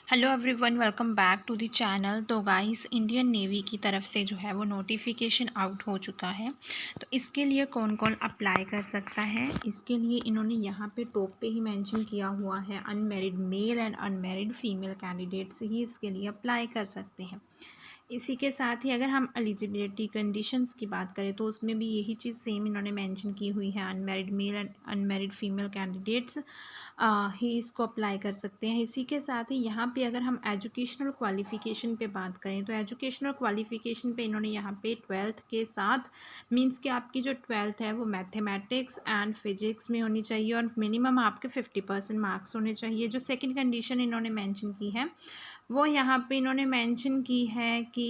Hello everyone, welcome back to the channel. तो guys, Indian navy की तरफ से जो है वो नोटिफिकेशन आउट हो चुका है। तो इसके लिए कौन कौन अप्लाई कर सकता है, इसके लिए इन्होंने यहाँ पे टॉप पे ही मेंशन किया हुआ है, unmarried male and unmarried female candidates ही इसके लिए अप्लाई कर सकते हैं। इसी के साथ ही अगर हम एलिजिबिलिटी कंडीशंस की बात करें तो उसमें भी यही चीज़ सेम इन्होंने मेंशन की हुई है, unmarried male and unmarried female candidates ही इसको अप्लाई कर सकते हैं। इसी के साथ ही यहाँ पे अगर हम एजुकेशनल क्वालिफ़िकेशन पे बात करें तो एजुकेशनल क्वालिफ़िकेशन पे इन्होंने यहाँ पे 12th के साथ मींस कि आपकी जो 12th है वो मैथमेटिक्स एंड फिजिक्स में होनी चाहिए और मिनिमम आपके 50% मार्क्स होने चाहिए। जो सेकंड कंडीशन इन्होंने मेंशन की है वो यहाँ पे इन्होंने मेंशन की है कि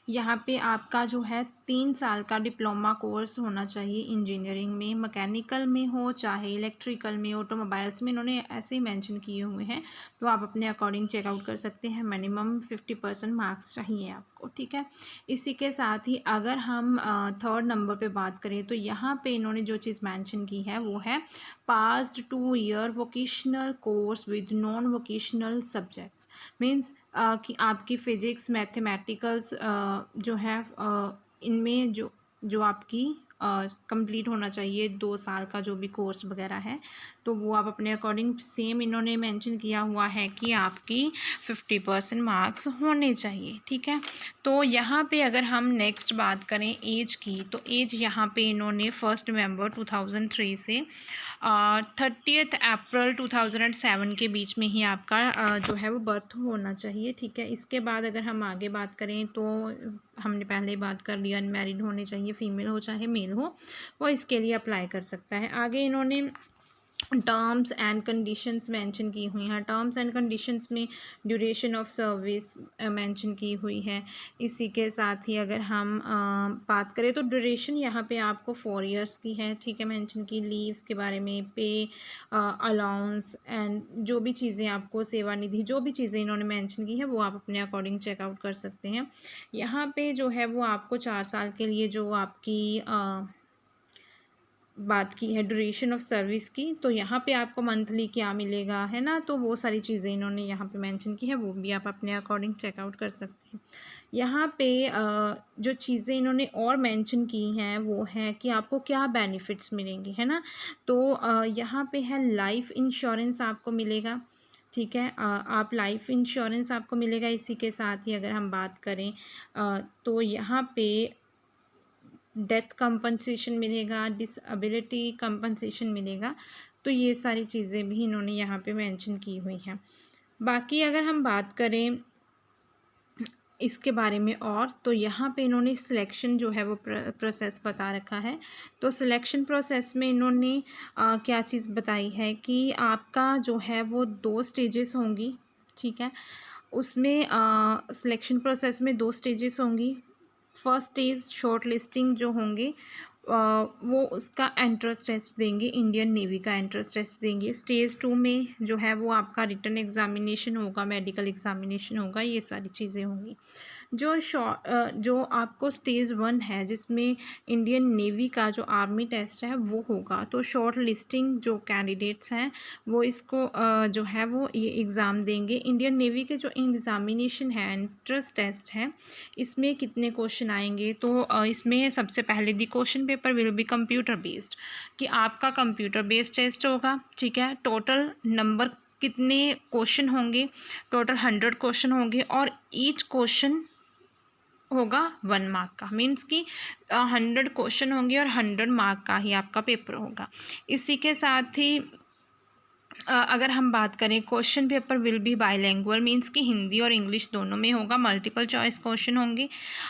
यहाँ पे आपका जो है 3 साल का डिप्लोमा कोर्स होना चाहिए इंजीनियरिंग में, मैकेनिकल में हो चाहे इलेक्ट्रिकल में, ऑटोमोबाइल्स में इन्होंने ऐसे ही मेंशन किए हुए हैं। तो आप अपने अकॉर्डिंग चेकआउट कर सकते हैं। मिनिमम 50% मार्क्स चाहिए आपको, ठीक है। इसी के साथ ही अगर हम थर्ड नंबर पे बात करें तो यहाँ पे इन्होंने जो चीज़ मेंशन की है वो है passed 2 year vocational course with non vocational subjects. Means कि आपकी फ़िज़िक्स मैथमेटिकल्स जो है इनमें जो जो आपकी कंप्लीट होना चाहिए 2 साल का जो भी कोर्स वगैरह है, तो वो आप अपने अकॉर्डिंग सेम इन्होंने मेंशन किया हुआ है कि आपकी 50% मार्क्स होने चाहिए, ठीक है। तो यहाँ पे अगर हम नेक्स्ट बात करें एज की, तो एज यहाँ पे इन्होंने 1 नवंबर 2003 से 30 अप्रैल 2007 के बीच में ही आपका जो है वो बर्थ होना चाहिए, ठीक है। इसके बाद अगर हम आगे बात करें तो हमने पहले ही बात कर लिया, अनमैरिड होने चाहिए, फीमेल हो चाहे मेल हो, वो इसके लिए अप्लाई कर सकता है। आगे इन्होंने टर्म्स एंड कंडीशंस मेंशन की हुई हैं। टर्म्स एंड कंडीशंस में ड्यूरेशन ऑफ सर्विस मेंशन की हुई है। इसी के साथ ही अगर हम बात करें तो ड्यूरेशन यहाँ पे आपको 4 इयर्स की है, ठीक है, मेंशन की। लीव्स के बारे में, पे अलाउंस एंड जो भी चीज़ें आपको, सेवानिधि, जो भी चीज़ें इन्होंने मेंशन की है वो आप अपने अकॉर्डिंग चेकआउट कर सकते हैं। यहाँ पे जो है वो आपको 4 साल के लिए जो आपकी बात की है ड्यूरेशन ऑफ सर्विस की, तो यहाँ पे आपको मंथली क्या मिलेगा, है ना, तो वो सारी चीज़ें इन्होंने यहाँ पे मेंशन की है, वो भी आप अपने अकॉर्डिंग चेकआउट कर सकते हैं। यहाँ पे जो चीज़ें इन्होंने और मेंशन की हैं वो है कि आपको क्या बेनिफिट्स मिलेंगे, है ना। तो यहाँ पे है लाइफ इंश्योरेंस आपको मिलेगा, ठीक है। आप लाइफ इंश्योरेंस आपको मिलेगा। इसी के साथ ही अगर हम बात करें तो यहाँ पे डेथ कंपनसेशन मिलेगा, डिसेबिलिटी कंपनसेशन मिलेगा। तो ये सारी चीज़ें भी इन्होंने यहाँ पे मेंशन की हुई हैं। बाकी अगर हम बात करें इसके बारे में और, तो यहाँ पे इन्होंने सिलेक्शन जो है वो प्रोसेस बता रखा है। तो सिलेक्शन प्रोसेस में इन्होंने क्या चीज़ बताई है कि आपका जो है वो 2 स्टेजेस होंगी, ठीक है। उसमें सिलेक्शन प्रोसेस में 2 स्टेजेस होंगी। फर्स्ट स्टेज शॉर्ट लिस्टिंग जो होंगे वो उसका एंट्रेंस टेस्ट देंगे, इंडियन नेवी का एंट्रेंस टेस्ट देंगे। स्टेज 2 में जो है वो आपका रिटन एग्जामिनेशन होगा, मेडिकल एग्जामिनेशन होगा, ये सारी चीज़ें होंगी। जो आपको स्टेज 1 है जिसमें इंडियन नेवी का जो आर्मी टेस्ट है वो होगा। तो शॉर्ट लिस्टिंग जो कैंडिडेट्स हैं वो इसको जो है वो ये एग्ज़ाम देंगे। इंडियन नेवी के जो एग्ज़ामिनेशन है, एंट्रेंस टेस्ट है, इसमें कितने क्वेश्चन आएंगे, तो इसमें सबसे पहले the question paper will B computer based, कि आपका कंप्यूटर बेस्ड टेस्ट होगा, ठीक है। टोटल नंबर कितने क्वेश्चन होंगे, टोटल 100 क्वेश्चन होंगे और ईच क्वेश्चन होगा 1 मार्क का। मीन्स कि 100 क्वेश्चन होंगे और 100 मार्क का ही आपका पेपर होगा। इसी के साथ ही अगर हम बात करें question paper will be bilingual, means कि हिंदी और इंग्लिश दोनों में होगा। मल्टीपल चॉइस क्वेश्चन होंगे।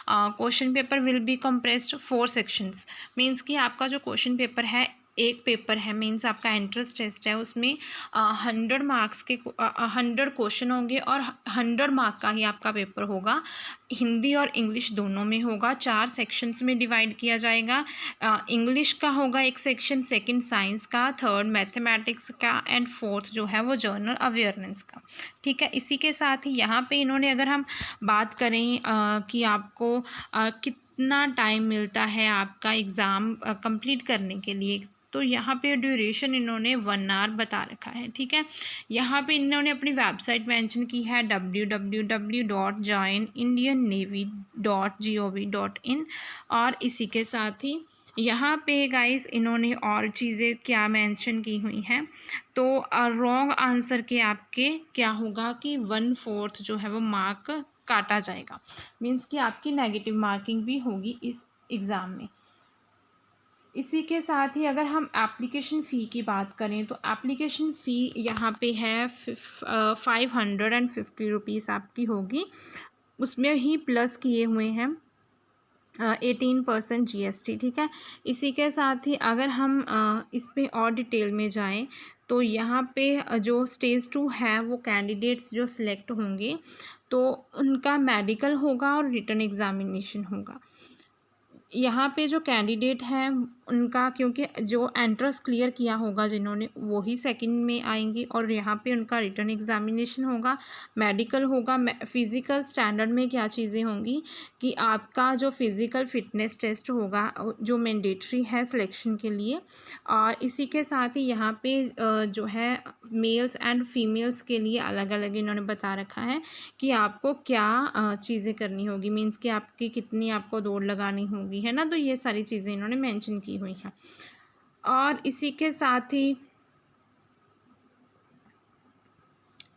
Question paper will be compressed 4 sections, means कि आपका जो क्वेश्चन पेपर है, एक पेपर है, मीन्स आपका एंट्रेंस टेस्ट है, उसमें 100 मार्क्स के 100 क्वेश्चन होंगे और 100 मार्क का ही आपका पेपर होगा। हिंदी और इंग्लिश दोनों में होगा। 4 सेक्शंस में डिवाइड किया जाएगा। इंग्लिश का होगा एक सेक्शन, सेकंड साइंस का, थर्ड मैथमेटिक्स का एंड फोर्थ जो है वो जनरल अवेयरनेस का, ठीक है। इसी के साथ ही यहाँ पे इन्होंने अगर हम बात करें कि आपको कितना टाइम मिलता है आपका एग्ज़ाम कंप्लीट करने के लिए, तो यहाँ पे ड्यूरेशन इन्होंने 1 आवर बता रखा है, ठीक है। यहाँ पे इन्होंने अपनी वेबसाइट मेंशन की है www.joinindiannavy.gov.in। और इसी के साथ ही यहाँ पे गाइस इन्होंने और चीज़ें क्या मेंशन की हुई हैं, तो रॉन्ग आंसर के आपके क्या होगा कि 1/4 जो है वो मार्क काटा जाएगा, मीन्स कि आपकी नेगेटिव मार्किंग भी होगी इस एग्ज़ाम में। इसी के साथ ही अगर हम एप्लीकेशन फ़ी की बात करें तो एप्लीकेशन फ़ी यहाँ पे है 550 रुपीज़ आपकी होगी, उसमें ही प्लस किए हुए हैं 18% GST, ठीक है। इसी के साथ ही अगर हम इस पे और डिटेल में जाएं तो यहाँ पे जो स्टेज 2 है वो कैंडिडेट्स जो सिलेक्ट होंगे तो उनका मेडिकल होगा और रिटन एग्ज़ामिनेशन होगा। यहाँ पे जो कैंडिडेट हैं उनका, क्योंकि जो एंट्रेंस क्लियर किया होगा जिन्होंने, वो ही सेकंड में आएंगे और यहाँ पे उनका रिटन एग्ज़ामिनेशन होगा, मेडिकल होगा। फ़िज़िकल स्टैंडर्ड में क्या चीज़ें होंगी कि आपका जो फ़िज़िकल फ़िटनेस टेस्ट होगा जो मैंडेटरी है सिलेक्शन के लिए। और इसी के साथ ही यहाँ पे जो है मेल्स एंड फीमेल्स के लिए अलग अलग इन्होंने बता रखा है कि आपको क्या चीज़ें करनी होगी, मीन्स कि आपकी कितनी आपको दौड़ लगानी होगी, है ना। तो ये सारी चीज़ें इन्होंने मेंशन की हुई हैं। और इसी के साथ ही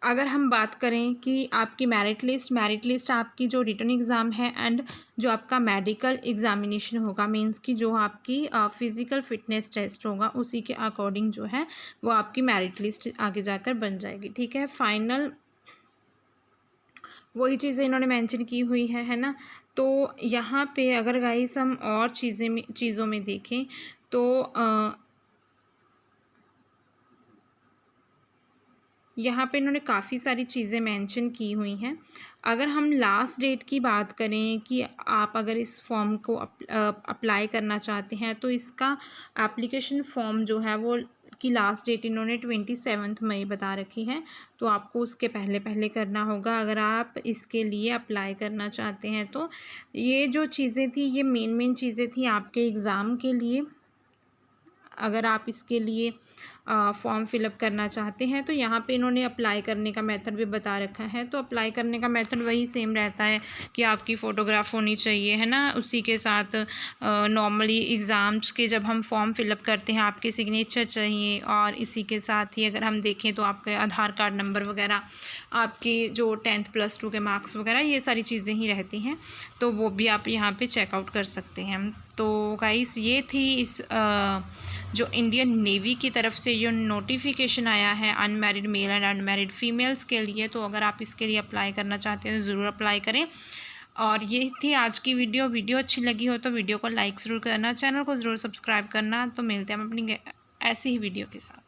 अगर हम बात करें कि आपकी मेरिट लिस्ट आपकी जो रिटन एग्ज़ाम है एंड जो आपका मेडिकल एग्ज़ामिनेशन होगा, मीन्स कि जो आपकी फ़िज़िकल फ़िटनेस टेस्ट होगा उसी के अकॉर्डिंग जो है वो आपकी मेरिट लिस्ट आगे जाकर बन जाएगी, ठीक है। फाइनल वही चीज़ें इन्होंने मेंशन की हुई है ना। तो यहाँ पे अगर गाइस हम और चीज़ों में देखें तो यहाँ पे इन्होंने काफ़ी सारी चीज़ें मेंशन की हुई हैं। अगर हम लास्ट डेट की बात करें कि आप अगर इस फॉर्म को अप्लाई करना चाहते हैं तो इसका एप्लीकेशन फॉर्म जो है वो की लास्ट डेट इन्होंने 27 मई बता रखी है, तो आपको उसके पहले पहले करना होगा अगर आप इसके लिए अप्लाई करना चाहते हैं। तो ये जो चीज़ें थी ये मेन चीज़ें थी आपके एग्ज़ाम के लिए। अगर आप इसके लिए फॉर्म फिलअप करना चाहते हैं तो यहाँ पे इन्होंने अप्लाई करने का मेथड भी बता रखा है। तो अप्लाई करने का मेथड वही सेम रहता है कि आपकी फ़ोटोग्राफ होनी चाहिए, है ना। उसी के साथ नॉर्मली एग्ज़ाम्स के जब हम फॉर्म फिलअप करते हैं आपके सिग्नेचर चाहिए, और इसी के साथ ही अगर हम देखें तो आपके आधार कार्ड नंबर वगैरह, आपके जो 10th +2 के मार्क्स वगैरह, ये सारी चीज़ें ही रहती हैं, तो वो भी आप यहाँ पर चेकआउट कर सकते हैं। तो गाइस ये थी इस जो इंडियन नेवी की तरफ से जो नोटिफिकेशन आया है unmarried male and unmarried females के लिए। तो अगर आप इसके लिए अप्लाई करना चाहते हैं तो ज़रूर अप्लाई करें। और ये थी आज की वीडियो अच्छी लगी हो तो वीडियो को लाइक ज़रूर करना, चैनल को ज़रूर सब्सक्राइब करना। तो मिलते हैं हम अपनी ऐसी ही वीडियो के साथ।